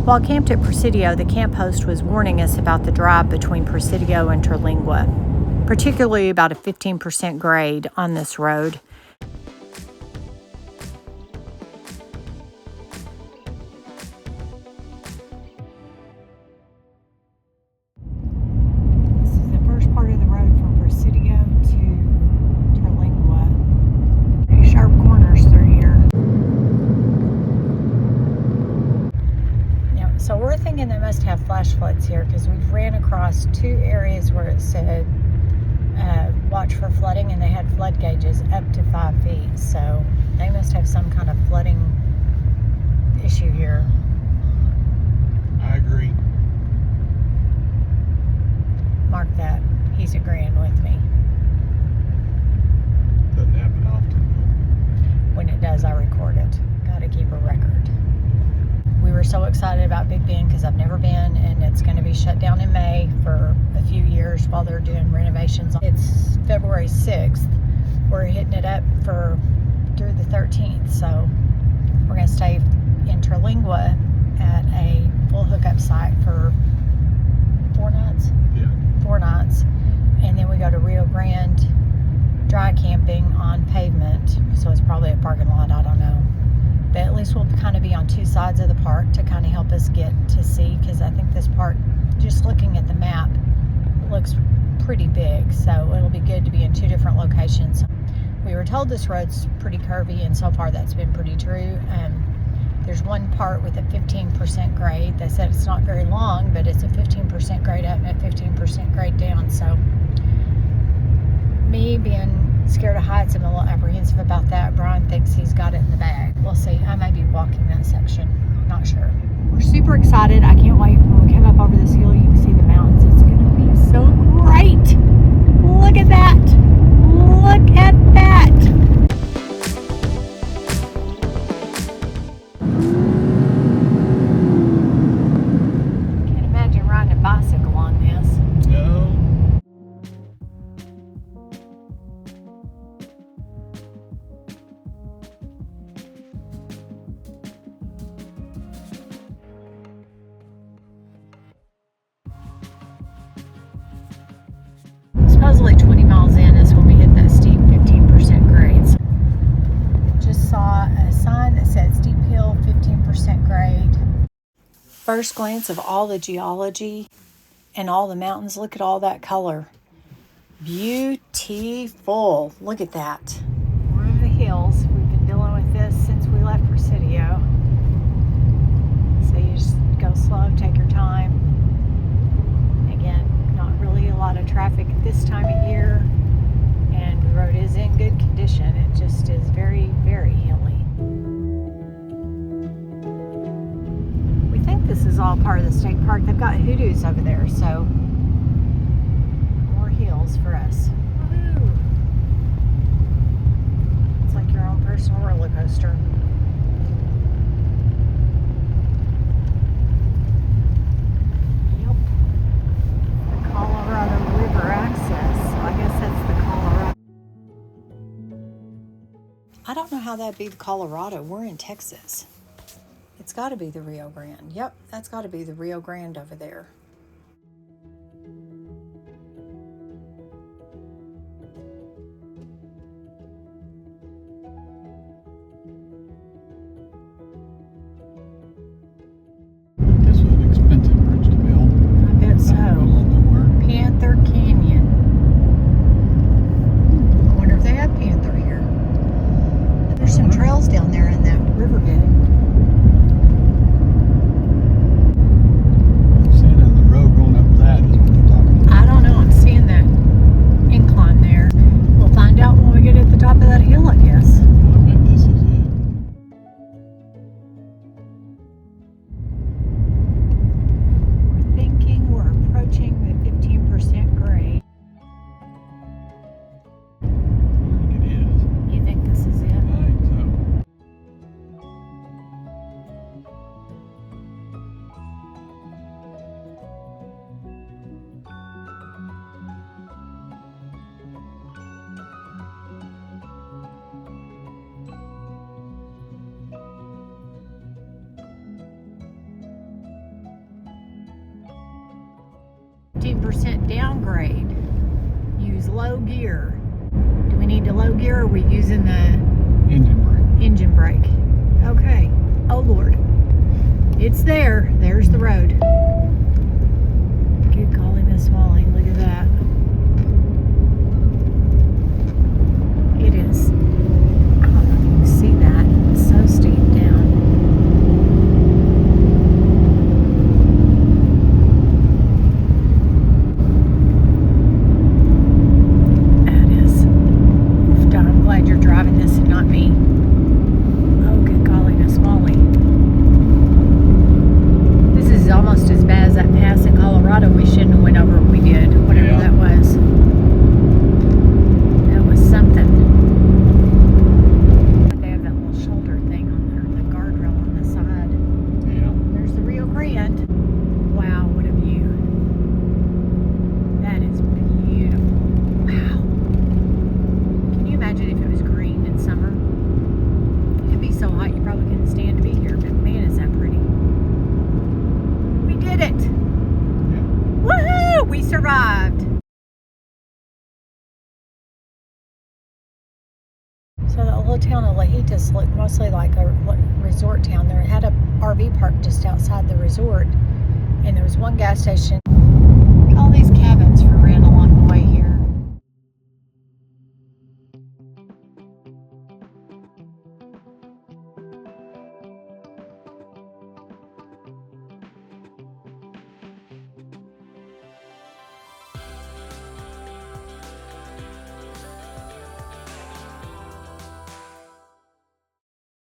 While camped at Presidio, the camp host was warning us about the drive between Presidio and Terlingua, particularly about a 15% grade on this road. This is the first part of the road from Presidio to Terlingua. Pretty sharp corners through here. So we're thinking they must have flash floods here because we've ran across two areas where it said watch for flooding, and they had flood gauges up to 5 feet. So they must have some kind of flooding issue here. I agree. Mark that. He's agreeing with me. Doesn't happen often. When it does, I record it. Got to keep a record. We were so excited about Big Bend because I've never been, and it's going to be shut down in May for a few years while they're doing renovations. It's February 6th. We're hitting it up through the 13th, so we're going to stay in Terlingua at a full hookup site for 4 nights. Yeah. 4 nights, and then we go to Rio Grande dry camping on pavement, so it's probably a parking lot, I don't know. But at least we'll kind of be on 2 sides of the park to kind of help us get to see, because I think this park, just looking at the map, it looks pretty big, so it'll be good to be in 2 different locations. We were told this road's pretty curvy, and so far that's been pretty true. There's one part with a 15% grade. They said it's not very long, but it's a 15% grade up and a 15% grade down. So me being scared of heights, I'm a little apprehensive about that. Brian thinks he's got it in the bag. We'll see. I may be walking that section. Not sure. We're super excited. I can't wait. When we come up over this hill, you can see the mountains. It's going to be so great. Look at that. Look at that. Can't imagine riding a bicycle on this. No. Supposedly 20 miles in is when we hit that steep 15% grades. Just saw a sign that said steep hill 15% grade. First glance of all the geology and all the mountains. Look at all that color. Beautiful. Look at that. We're in the hills. We've been dealing with this since we left Presidio. So you just go slow, take your time. Again, not really a lot of traffic at this time of year, and the road is in good condition. It just is very, very hilly. We think this is all part of the state park. They've got hoodoos over there, so more hills for us. Woo-hoo. It's like your own personal roller coaster. I don't know how that'd be the Colorado. We're in Texas. It's got to be the Rio Grande. Yep, that's got to be the Rio Grande over there. This was an expensive bridge to build. I bet so. Middle of nowhere. Panther Canyon. I wonder if they have Panther here. There's some trails down there in that riverbed. I've seen it. 10% downgrade. Use low gear. Do we need to low gear, or are we using the engine brake? Okay. Oh Lord. It's there. There's the road. Good golly, Miss Molly. Look at that. It is. I don't know if you can see that. It's so steep down. That is. Oof, Don, I'm glad you're driving this and not me. Oh, good golly, Miss Molly. This is almost as bad as that pass in Colorado we shouldn't have went over when we did, whatever that was. That was something. They have that little shoulder thing on there, the guardrail on the side. Yeah. There's the Rio Grande. Wow, what a view. That is beautiful. Wow. Can you imagine if it was green in summer? It'd be so hot you probably couldn't stand to be here, but man, is that pretty. We did it! Yeah. Woohoo! We survived! So that little town of Lajitas looked mostly like a resort town. There had a RV park just outside the resort, and there was one gas station